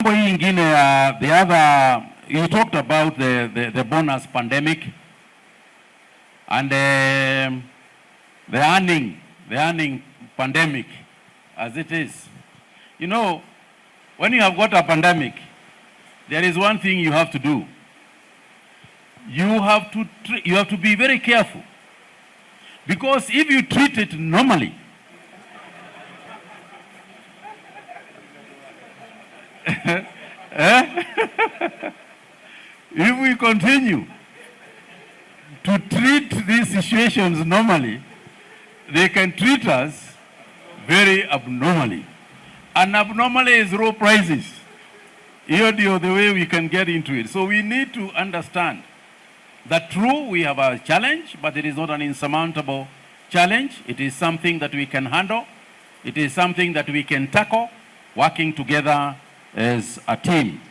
mambo hii ingine the other, you talked about the bonus pandemic and the earning pandemic as it is. You know, when you have got a pandemic, there is one thing you have to do. You have to be very careful, because if you treat it normally, if we continue to treat these situations normally, they can treat us very abnormally. And abnormally is low prices. Here the way we can get into it. So we need to understand that true, we have a challenge, but it is not an insurmountable challenge. It is something that we can handle. It is something that we can tackle, working together as a team.